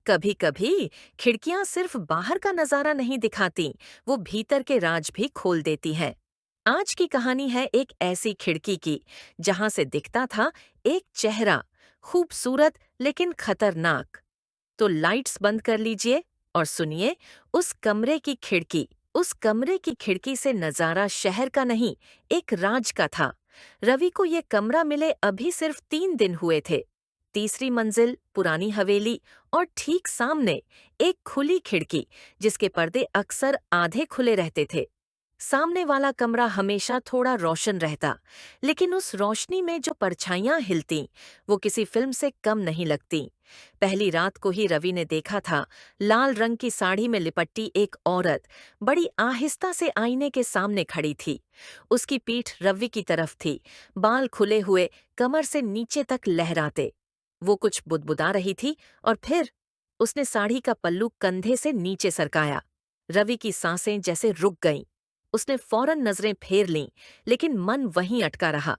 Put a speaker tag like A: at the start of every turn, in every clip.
A: कभी कभी खिड़कियां सिर्फ बाहर का नजारा नहीं दिखाती, वो भीतर के राज भी खोल देती हैं। आज की कहानी है एक ऐसी खिड़की की जहां से दिखता था एक चेहरा, खूबसूरत लेकिन खतरनाक। तो लाइट्स बंद कर लीजिए और सुनिए उस कमरे की खिड़की। उस कमरे की खिड़की से नजारा शहर का नहीं, एक राज का था। रवि को ये कमरा मिले अभी सिर्फ 3 दिन हुए थे। तीसरी मंजिल, पुरानी हवेली, और ठीक सामने एक खुली खिड़की जिसके पर्दे अक्सर आधे खुले रहते थे। सामने वाला कमरा हमेशा थोड़ा रोशन रहता, लेकिन उस रोशनी में जो परछाइयां हिलती वो किसी फिल्म से कम नहीं लगती। पहली रात को ही रवि ने देखा था, लाल रंग की साड़ी में लिपटी एक औरत बड़ी आहिस्ता से आईने के सामने खड़ी थी। उसकी पीठ रवि की तरफ थी, बाल खुले हुए कमर से नीचे तक लहराते। वो कुछ बुदबुदा रही थी और फिर उसने साड़ी का पल्लू कंधे से नीचे सरकाया। रवि की सांसें जैसे रुक गईं। उसने फौरन नजरें फेर लीं, लेकिन मन वहीं अटका रहा।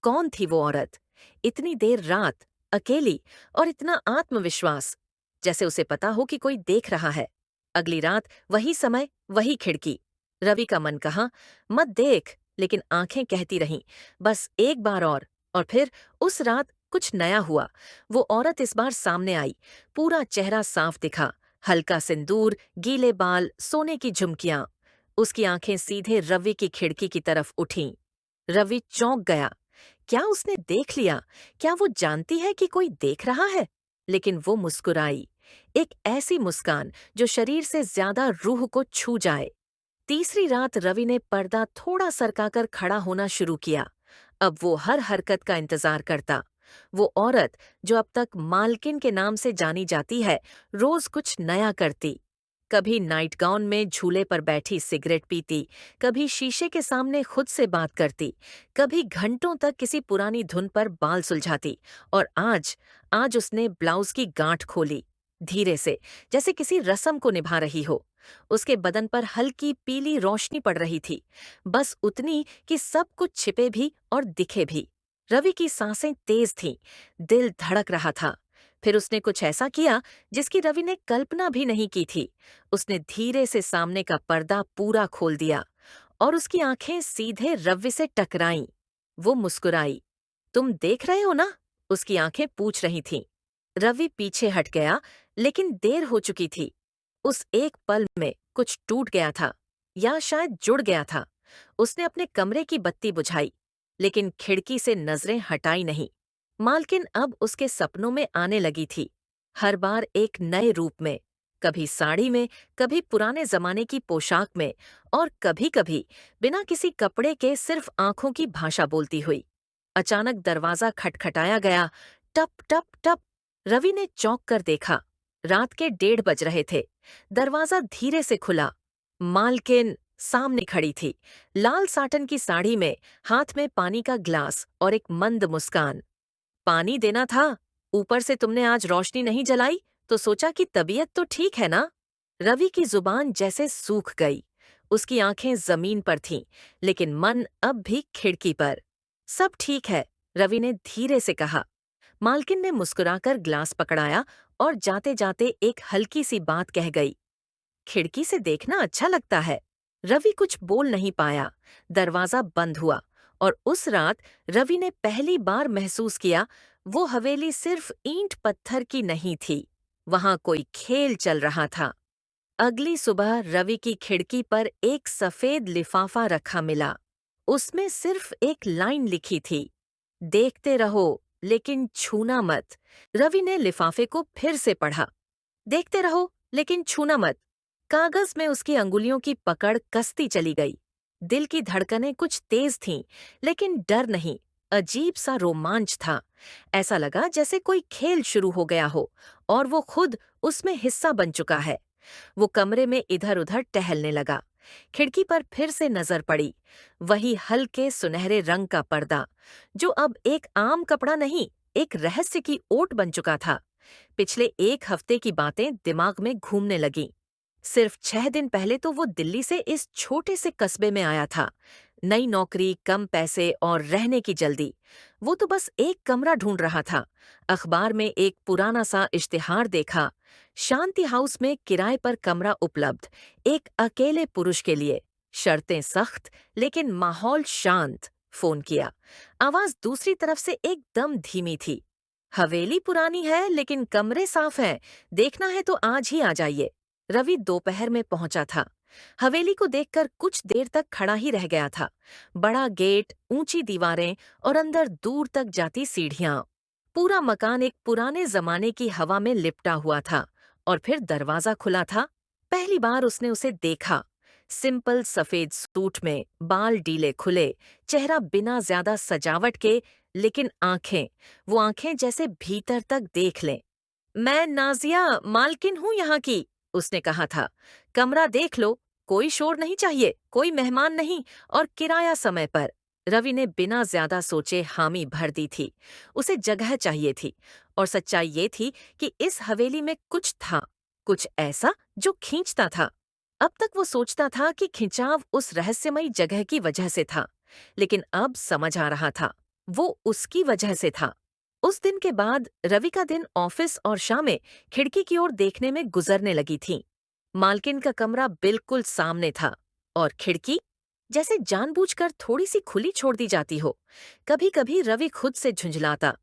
A: कौन थी वो औरत? इतनी देर रात, अकेली, और इतना आत्मविश्वास, जैसे उसे पता हो कि कोई देख रहा है। अगली रात वही समय, वही खिड़की। रवि का मन कहा, मत देख, लेकिन आंखें कहती रहीं, बस एक बार और फिर उस रात कुछ नया हुआ। वो औरत इस बार सामने आई। पूरा चेहरा साफ दिखा, हल्का सिंदूर, गीले बाल, सोने की झुमकियां। उसकी आंखें सीधे रवि की खिड़की की तरफ उठीं। रवि चौंक गया। क्या उसने देख लिया? क्या वो जानती है कि कोई देख रहा है? लेकिन वो मुस्कुराई, एक ऐसी मुस्कान जो शरीर से ज्यादा रूह को छू जाए। तीसरी रात रवि ने पर्दा थोड़ा सरकाकर खड़ा होना शुरू किया। अब वो हर हरकत का इंतजार करता। वो औरत जो अब तक मालकिन के नाम से जानी जाती है, रोज कुछ नया करती। कभी नाइट गाउन में झूले पर बैठी सिगरेट पीती, कभी शीशे के सामने खुद से बात करती, कभी घंटों तक किसी पुरानी धुन पर बाल सुलझाती। और आज आज उसने ब्लाउज की गांठ खोली, धीरे से, जैसे किसी रस्म को निभा रही हो। उसके बदन पर हल्की पीली रोशनी पड़ रही थी, बस उतनी कि सब कुछ छिपे भी और दिखे भी। रवि की सांसें तेज थीं, दिल धड़क रहा था। फिर उसने कुछ ऐसा किया जिसकी रवि ने कल्पना भी नहीं की थी। उसने धीरे से सामने का पर्दा पूरा खोल दिया और उसकी आंखें सीधे रवि से टकराईं। वो मुस्कुराई। तुम देख रहे हो ना? उसकी आंखें पूछ रही थीं। रवि पीछे हट गया, लेकिन देर हो चुकी थी। उस एक पल में कुछ टूट गया था, या शायद जुड़ गया था। उसने अपने कमरे की बत्ती बुझाई, लेकिन खिड़की से नजरें हटाई नहीं। मालकिन अब उसके सपनों में आने लगी थी, हर बार एक नए रूप में। कभी साड़ी में, कभी पुराने जमाने की पोशाक में, और कभी कभी बिना किसी कपड़े के सिर्फ आंखों की भाषा बोलती हुई। अचानक दरवाजा खटखटाया गया। टप टप टप। रवि ने चौंक कर देखा। रात के 1:30 बज रहे थे। दरवाजा धीरे से खुला। मालकिन सामने खड़ी थी, लाल साटन की साड़ी में, हाथ में पानी का ग्लास और एक मंद मुस्कान। पानी देना था? ऊपर से तुमने आज रोशनी नहीं जलाई, तो सोचा कि तबीयत तो ठीक है ना? रवि की जुबान जैसे सूख गई। उसकी आंखें जमीन पर थीं, लेकिन मन अब भी खिड़की पर। सब ठीक है, रवि ने धीरे से कहा। मालकिन ने मुस्कुराकर ग्लास पकड़ाया और जाते जाते एक हल्की सी बात कह गई। खिड़की से देखना अच्छा लगता है। रवि कुछ बोल नहीं पाया। दरवाजा बंद हुआ, और उस रात रवि ने पहली बार महसूस किया, वो हवेली सिर्फ ईंट पत्थर की नहीं थी, वहां कोई खेल चल रहा था। अगली सुबह रवि की खिड़की पर एक सफेद लिफाफा रखा मिला। उसमें सिर्फ एक लाइन लिखी थी, देखते रहो लेकिन छूना मत। रवि ने लिफाफे को फिर से पढ़ा। देखते रहो लेकिन छूना मत। कागज में उसकी अंगुलियों की पकड़ कसती चली गई। दिल की धड़कनें कुछ तेज थीं, लेकिन डर नहीं, अजीब सा रोमांच था। ऐसा लगा जैसे कोई खेल शुरू हो गया हो और वो खुद उसमें हिस्सा बन चुका है। वो कमरे में इधर उधर टहलने लगा। खिड़की पर फिर से नजर पड़ी। वही हल्के सुनहरे रंग का पर्दा, जो अब एक आम कपड़ा नहीं, एक रहस्य की ओट बन चुका था। पिछले एक हफ्ते की बातें दिमाग में घूमने लगीं। सिर्फ 6 दिन पहले तो वो दिल्ली से इस छोटे से कस्बे में आया था। नई नौकरी, कम पैसे और रहने की जल्दी। वो तो बस एक कमरा ढूंढ रहा था। अखबार में एक पुराना सा इश्तिहार देखा। शांति हाउस में किराए पर कमरा उपलब्ध, एक अकेले पुरुष के लिए। शर्तें सख्त लेकिन माहौल शांत। फोन किया। आवाज दूसरी तरफ से एकदम धीमी थी। हवेली पुरानी है लेकिन कमरे साफ हैं। देखना है तो आज ही आ जाइए। रवि दोपहर में पहुंचा था। हवेली को देखकर कुछ देर तक खड़ा ही रह गया था। बड़ा गेट, ऊंची दीवारें और अंदर दूर तक जाती सीढ़ियां। पूरा मकान एक पुराने जमाने की हवा में लिपटा हुआ था। और फिर दरवाजा खुला था। पहली बार उसने उसे देखा। सिंपल सफेद सूट में, बाल डीले खुले, चेहरा बिना ज्यादा सजावट के, लेकिन आंखें, वो आंखें जैसे भीतर तक देख लें। मैं नाजिया, मालकिन हूं यहाँ की, उसने कहा था। कमरा देख लो, कोई शोर नहीं चाहिए, कोई मेहमान नहीं, और किराया समय पर। रवि ने बिना ज्यादा सोचे हामी भर दी थी। उसे जगह चाहिए थी। और सच्चाई ये थी कि इस हवेली में कुछ था, कुछ ऐसा जो खींचता था। अब तक वो सोचता था कि खिंचाव उस रहस्यमयी जगह की वजह से था, लेकिन अब समझ आ रहा था, वो उसकी वजह से था। उस दिन के बाद रवि का दिन ऑफिस और शामें खिड़की की ओर देखने में गुजरने लगी थीं। मालकिन का कमरा बिल्कुल सामने था, और खिड़की जैसे जानबूझकर थोड़ी सी खुली छोड़ दी जाती हो। कभी कभी रवि खुद से झुंझलाता,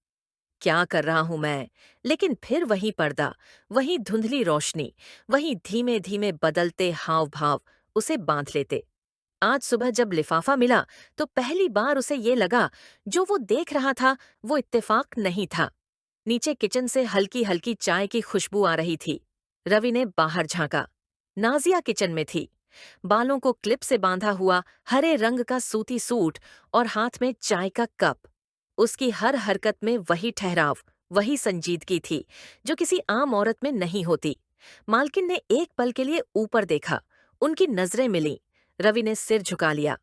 A: क्या कर रहा हूं मैं? लेकिन फिर वही पर्दा, वही धुंधली रोशनी, वही धीमे धीमे बदलते हाव भाव उसे बांध लेते। आज सुबह जब लिफाफा मिला तो पहली बार उसे ये लगा, जो वो देख रहा था वो इत्तेफाक नहीं था। नीचे किचन से हल्की हल्की चाय की खुशबू आ रही थी। रवि ने बाहर झांका। नाजिया किचन में थी। बालों को क्लिप से बांधा हुआ हरे रंग का सूती सूट और हाथ में चाय का कप। उसकी हर हरकत में वही ठहराव, वही संजीदगी थी जो किसी आम औरत में नहीं होती। मालकिन ने एक पल के लिए ऊपर देखा। उनकी नजरें मिलीं। रवि ने सिर झुका लिया।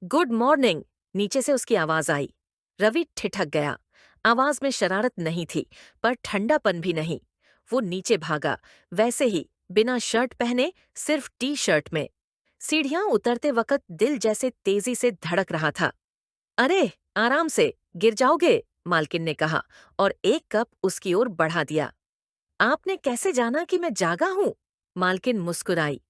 A: गुड मॉर्निंग, नीचे से उसकी आवाज आई। रवि ठिठक गया। आवाज में शरारत नहीं थी, पर ठंडापन भी नहीं। वो नीचे भागा, वैसे ही, बिना शर्ट पहने, सिर्फ टी शर्ट में। सीढ़ियां उतरते वक्त दिल जैसे तेजी से धड़क रहा था। अरे, आराम से, गिर जाओगे, मालकिन ने कहा और एक कप उसकी ओर बढ़ा दिया। आपने कैसे जाना कि मैं जागा हूं? मालकिन मुस्कुराई।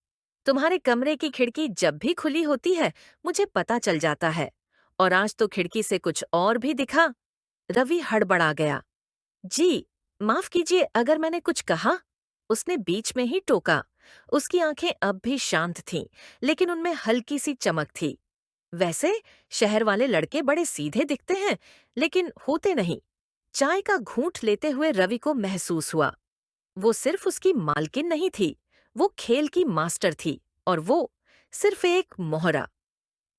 A: तुम्हारे कमरे की खिड़की जब भी खुली होती है, मुझे पता चल जाता है। और आज तो खिड़की से कुछ और भी दिखा। रवि हड़बड़ा गया। जी, माफ कीजिए अगर मैंने कुछ कहा, उसने बीच में ही टोका। उसकी आंखें अब भी शांत थीं, लेकिन उनमें हल्की सी चमक थी। वैसे शहर वाले लड़के बड़े सीधे दिखते हैं, लेकिन होते नहीं। चाय का घूंट लेते हुए रवि को महसूस हुआ, वो सिर्फ उसकी मालकिन नहीं थी, वो खेल की मास्टर थी, और वो सिर्फ एक मोहरा।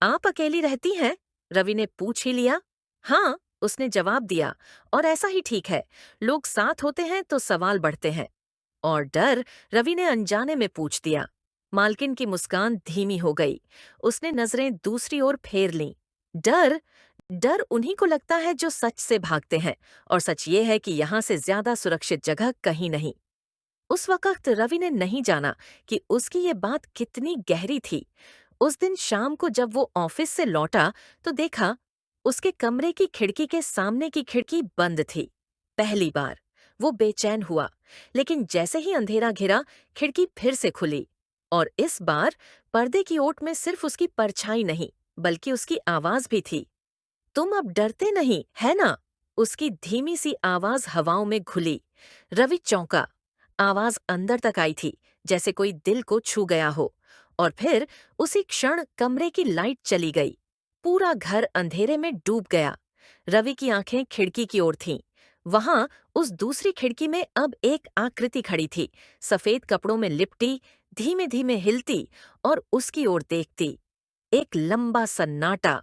A: आप अकेली रहती हैं? रवि ने पूछ ही लिया। हाँ, उसने जवाब दिया, और ऐसा ही ठीक है। लोग साथ होते हैं तो सवाल बढ़ते हैं। और डर? रवि ने अनजाने में पूछ दिया। मालकिन की मुस्कान धीमी हो गई। उसने नजरें दूसरी ओर फेर लीं। डर? डर उन्हीं को लगता है जो सच से भागते हैं, और सच ये है कि यहाँ से ज्यादा सुरक्षित जगह कहीं नहीं। उस वक्त रवि ने नहीं जाना कि उसकी ये बात कितनी गहरी थी। उस दिन शाम को जब वो ऑफिस से लौटा तो देखा, उसके कमरे की खिड़की के सामने की खिड़की बंद थी। पहली बार वो बेचैन हुआ, लेकिन जैसे ही अंधेरा घिरा, खिड़की फिर से खुली। और इस बार पर्दे की ओट में सिर्फ उसकी परछाई नहीं, बल्कि उसकी आवाज भी थी। तुम अब डरते नहीं, है ना? उसकी धीमी सी आवाज हवाओं में घुली। रवि चौंका। आवाज अंदर तक आई थी, जैसे कोई दिल को छू गया हो। और फिर उसी क्षण कमरे की लाइट चली गई। पूरा घर अंधेरे में डूब गया। रवि की आंखें खिड़की की ओर थीं। वहां उस दूसरी खिड़की में अब एक आकृति खड़ी थी, सफेद कपड़ों में लिपटी, धीमे धीमे हिलती और उसकी ओर देखती। एक लंबा सन्नाटा,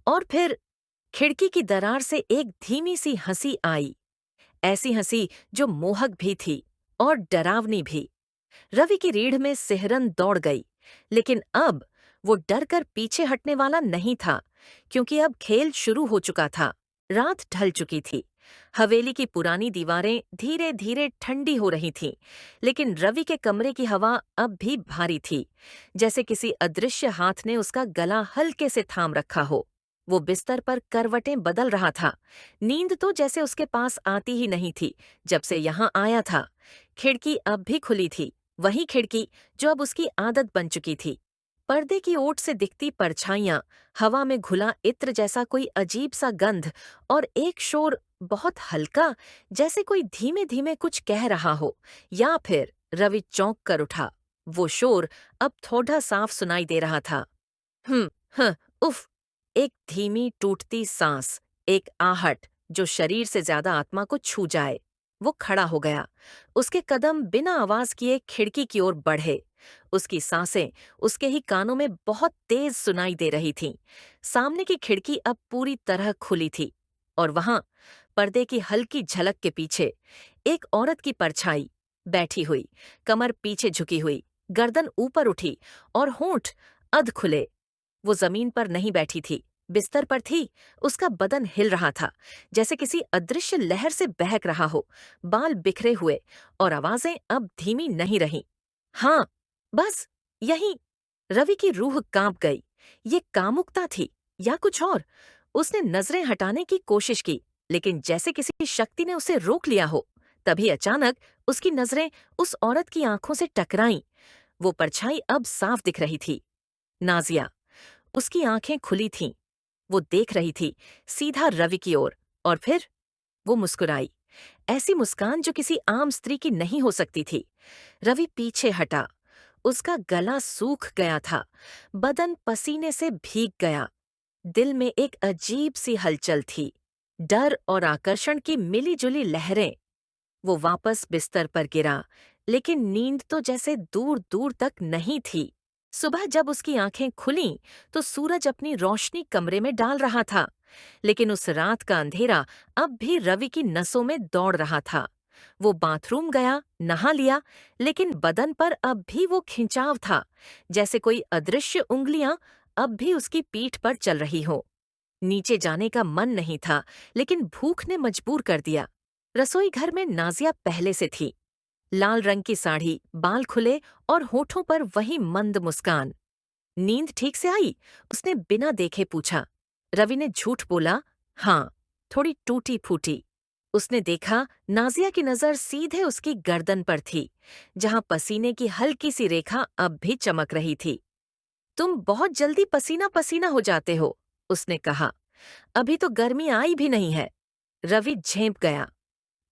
A: और फिर खिड़की की दरार से एक धीमी सी हंसी आई। ऐसी हंसी जो मोहक भी थी और डरावनी भी। रवि की रीढ़ में सिहरन दौड़ गई, लेकिन अब वो डर कर पीछे हटने वाला नहीं था, क्योंकि अब खेल शुरू हो चुका था। रात ढल चुकी थी। हवेली की पुरानी दीवारें धीरे धीरे ठंडी हो रही थीं, लेकिन रवि के कमरे की हवा अब भी भारी थी, जैसे किसी अदृश्य हाथ ने उसका गला हल्के से थाम रखा हो। वो बिस्तर पर करवटें बदल रहा था। नींद तो जैसे उसके पास आती ही नहीं थी जब से यहाँ आया था। खिड़की अब भी खुली थी, वही खिड़की जो अब उसकी आदत बन चुकी थी। पर्दे की ओट से दिखती परछाइयां, हवा में घुला इत्र जैसा कोई अजीब सा गंध और एक शोर बहुत हल्का, जैसे कोई धीमे धीमे कुछ कह रहा हो। या फिर रवि चौंक कर उठा। वो शोर अब थोड़ा साफ सुनाई दे रहा था। हम्म, हं, उफ। एक धीमी टूटती सांस, एक आहट जो शरीर से ज्यादा आत्मा को छू जाए। वो खड़ा हो गया। उसके कदम बिना आवाज किए खिड़की की ओर बढ़े। उसकी सांसें उसके ही कानों में बहुत तेज सुनाई दे रही थीं। सामने की खिड़की अब पूरी तरह खुली थी और वहां पर्दे की हल्की झलक के पीछे एक औरत की परछाई बैठी हुई, कमर पीछे झुकी हुई, गर्दन ऊपर उठी और होंठ अध खुले। वो जमीन पर नहीं बैठी थी, बिस्तर पर थी। उसका बदन हिल रहा था, जैसे किसी अदृश्य लहर से बहक रहा हो। बाल बिखरे हुए और आवाजें अब धीमी नहीं रहीं। हाँ, बस यही। रवि की रूह कांप गई। ये कामुकता थी या कुछ और? उसने नजरें हटाने की कोशिश की, लेकिन जैसे किसी शक्ति ने उसे रोक लिया हो। तभी अचानक उसकी नजरें उस औरत की आंखों से टकराईं। वो परछाई अब साफ दिख रही थी। नाजिया। उसकी आंखें खुली थीं। वो देख रही थी सीधा रवि की ओर, और फिर वो मुस्कुराई। ऐसी मुस्कान जो किसी आम स्त्री की नहीं हो सकती थी। रवि पीछे हटा। उसका गला सूख गया था, बदन पसीने से भीग गया। दिल में एक अजीब सी हलचल थी, डर और आकर्षण की मिली-जुली लहरें। वो वापस बिस्तर पर गिरा, लेकिन नींद तो जैसे दूर-दूर तक नहीं थी। सुबह जब उसकी आंखें खुलीं, तो सूरज अपनी रोशनी कमरे में डाल रहा था, लेकिन उस रात का अंधेरा अब भी रवि की नसों में दौड़ रहा था। वो बाथरूम गया, नहा लिया, लेकिन बदन पर अब भी वो खिंचाव था, जैसे कोई अदृश्य उंगलियां अब भी उसकी पीठ पर चल रही हो। नीचे जाने का मन नहीं था, लेकिन भूख ने मजबूर कर दिया। रसोई घर में नाजिया पहले से थी। लाल रंग की साड़ी, बाल खुले और होठों पर वही मंद मुस्कान। नींद ठीक से आई? उसने बिना देखे पूछा। रवि ने झूठ बोला, हाँ, थोड़ी टूटी फूटी। उसने देखा नाजिया की नजर सीधे उसकी गर्दन पर थी, जहां पसीने की हल्की सी रेखा अब भी चमक रही थी। तुम बहुत जल्दी पसीना पसीना हो जाते हो, उसने कहा। अभी तो गर्मी आई भी नहीं है। रवि झेंप गया।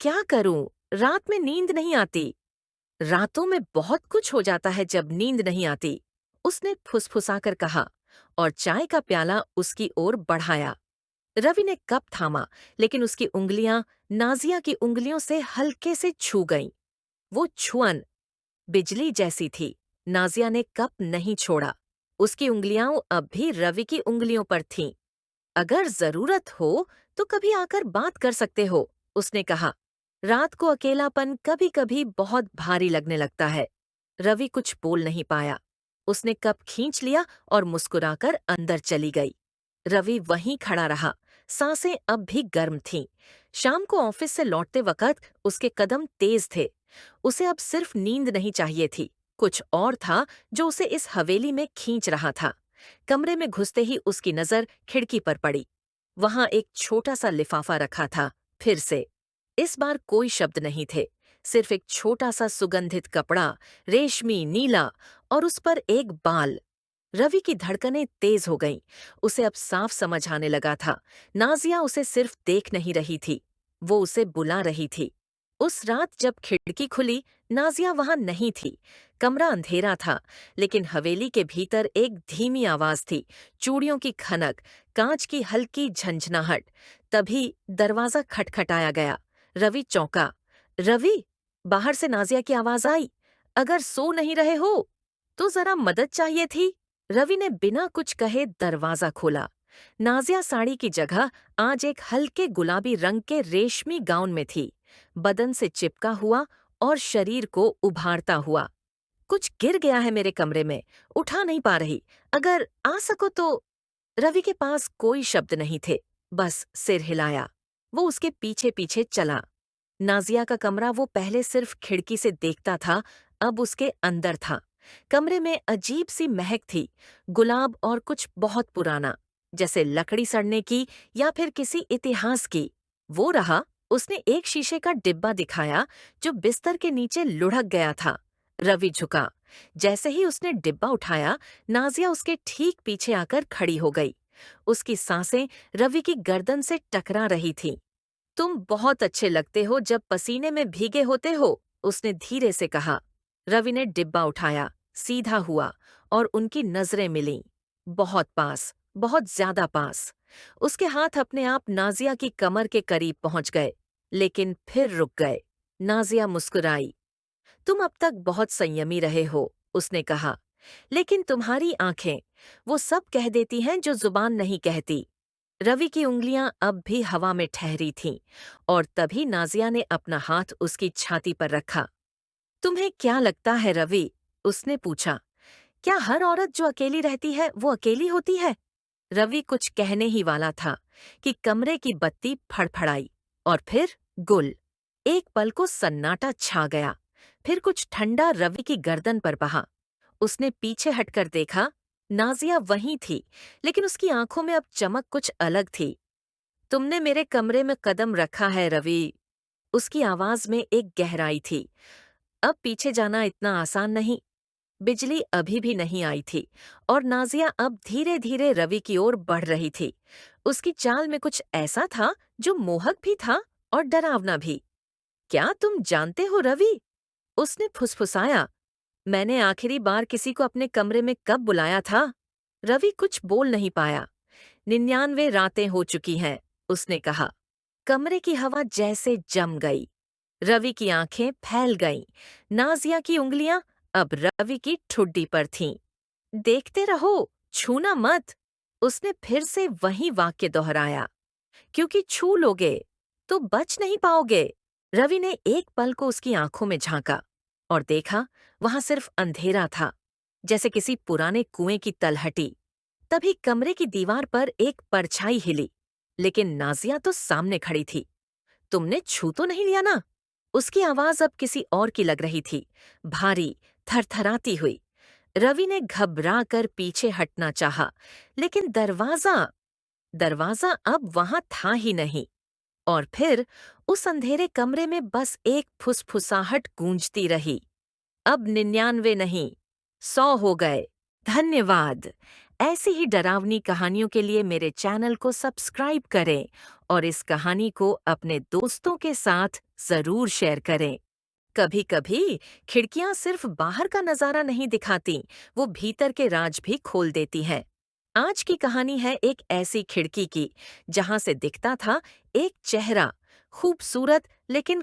A: क्या करूं? रात में नींद नहीं आती। रातों में बहुत कुछ हो जाता है जब नींद नहीं आती, उसने फुसफुसाकर कहा और चाय का प्याला उसकी ओर बढ़ाया। रवि ने कप थामा, लेकिन उसकी उंगलियां नाजिया की उंगलियों से हल्के से छू गईं। वो छुअन बिजली जैसी थी। नाजिया ने कप नहीं छोड़ा। उसकी उंगलियां अब भी रवि की उंगलियों पर थीं। अगर जरूरत हो तो कभी आकर बात कर सकते हो, उसने कहा। रात को अकेलापन कभी कभी बहुत भारी लगने लगता है। रवि कुछ बोल नहीं पाया। उसने कप खींच लिया और मुस्कुराकर अंदर चली गई। रवि वहीं खड़ा रहा। सांसें अब भी गर्म थीं। शाम को ऑफिस से लौटते वक्त उसके कदम तेज थे। उसे अब सिर्फ नींद नहीं चाहिए थी, कुछ और था जो उसे इस हवेली में खींच रहा था। कमरे में घुसते ही उसकी नजर खिड़की पर पड़ी। वहां एक छोटा सा लिफाफा रखा था। फिर से इस बार कोई शब्द नहीं थे, सिर्फ एक छोटा सा सुगंधित कपड़ा, रेशमी नीला, और उस पर एक बाल। रवि की धड़कनें तेज हो गईं। उसे अब साफ समझ आने लगा था, नाजिया उसे सिर्फ देख नहीं रही थी, वो उसे बुला रही थी। उस रात जब खिड़की खुली, नाजिया वहां नहीं थी। कमरा अंधेरा था, लेकिन हवेली के भीतर एक धीमी आवाज थी, चूड़ियों की खनक, कांच की हल्की झंझनाहट। तभी दरवाजा खटखटाया गया। रवि चौंका। रवि! बाहर से नाजिया की आवाज आई। अगर सो नहीं रहे हो तो जरा मदद चाहिए थी। रवि ने बिना कुछ कहे दरवाजा खोला। नाजिया साड़ी की जगह आज एक हल्के गुलाबी रंग के रेशमी गाउन में थी, बदन से चिपका हुआ और शरीर को उभारता हुआ। कुछ गिर गया है मेरे कमरे में, उठा नहीं पा रही, अगर आ सको तो। रवि के पास कोई शब्द नहीं थे, बस सिर हिलाया। वो उसके पीछे पीछे चला। नाजिया का कमरा वो पहले सिर्फ खिड़की से देखता था, अब उसके अंदर था। कमरे में अजीब सी महक थी, गुलाब और कुछ बहुत पुराना। जैसे लकड़ी सड़ने की या फिर किसी इतिहास की। वो रहा, उसने एक शीशे का डिब्बा दिखाया जो बिस्तर के नीचे लुढ़क गया था। रवि झुका। जैसे ही उसने डिब्बा उठाया, नाजिया उसके ठीक पीछे आकर खड़ी हो गई। उसकी सांसें रवि की गर्दन से टकरा रही थीं। तुम बहुत अच्छे लगते हो जब पसीने में भीगे होते हो, उसने धीरे से कहा। रवि ने डिब्बा उठाया, सीधा हुआ और उनकी नजरें मिलीं। बहुत पास, बहुत ज्यादा पास। उसके हाथ अपने आप नाजिया की कमर के करीब पहुंच गए, लेकिन फिर रुक गए। नाजिया मुस्कुराई। तुम अब तक बहुत संयमी रहे हो, उसने कहा, लेकिन तुम्हारी आंखें वो सब कह देती हैं जो जुबान नहीं कहती। रवि की उंगलियां अब भी हवा में ठहरी थीं और तभी नाजिया ने अपना हाथ उसकी छाती पर रखा। तुम्हें क्या लगता है रवि? उसने पूछा। क्या हर औरत जो अकेली रहती है वो अकेली होती है? रवि कुछ कहने ही वाला था कि कमरे की बत्ती फड़फड़ाई और फिर गुल। एक पल को सन्नाटा छा गया। फिर कुछ ठंडा रवि की गर्दन पर बहा। उसने पीछे हटकर देखा। नाजिया वहीं थी, लेकिन उसकी आंखों में अब चमक कुछ अलग थी। तुमने मेरे कमरे में कदम रखा है रवि। उसकी आवाज में एक गहराई थी। अब पीछे जाना इतना आसान नहीं। बिजली अभी भी नहीं आई थी और नाजिया अब धीरे धीरे रवि की ओर बढ़ रही थी। उसकी चाल में कुछ ऐसा था जो मोहक भी था और डरावना भी। क्या तुम जानते हो रवि? उसने फुसफुसाया। मैंने आखिरी बार किसी को अपने कमरे में कब बुलाया था? रवि कुछ बोल नहीं पाया। 99 रातें हो चुकी हैं, उसने कहा। कमरे की हवा जैसे जम गई। रवि की आंखें फैल गईं। नाजिया की उंगलियां अब रवि की ठुड्डी पर थीं। देखते रहो, छूना मत। उसने फिर से वही वाक्य दोहराया। क्योंकि छू लोगे तो बच नहीं पाओगे। रवि ने एक पल को उसकी आंखों में झांका और देखा, वहां सिर्फ अंधेरा था, जैसे किसी पुराने कुएं की तलहटी। तभी कमरे की दीवार पर एक परछाई हिली, लेकिन नाजिया तो सामने खड़ी थी। तुमने छू तो नहीं लिया ना? उसकी आवाज अब किसी और की लग रही थी, भारी, थरथराती हुई। रवि ने घबरा कर पीछे हटना चाहा, लेकिन दरवाजा दरवाजा अब वहां था ही नहीं। और फिर उस अंधेरे कमरे में बस एक फुसफुसाहट गूंजती रही। अब 99 नहीं, 100 हो गए। धन्यवाद। ऐसी ही डरावनी कहानियों के लिए मेरे चैनल को सब्सक्राइब करें और इस कहानी को अपने दोस्तों के साथ जरूर शेयर करें। कभी कभी खिड़कियां सिर्फ बाहर का नजारा नहीं दिखाती, वो भीतर के राज भी खोल देती हैं। आज की कहानी है एक ऐसी खिड़की की जहां से दिखता था एक चेहरा, खूबसूरत लेकिन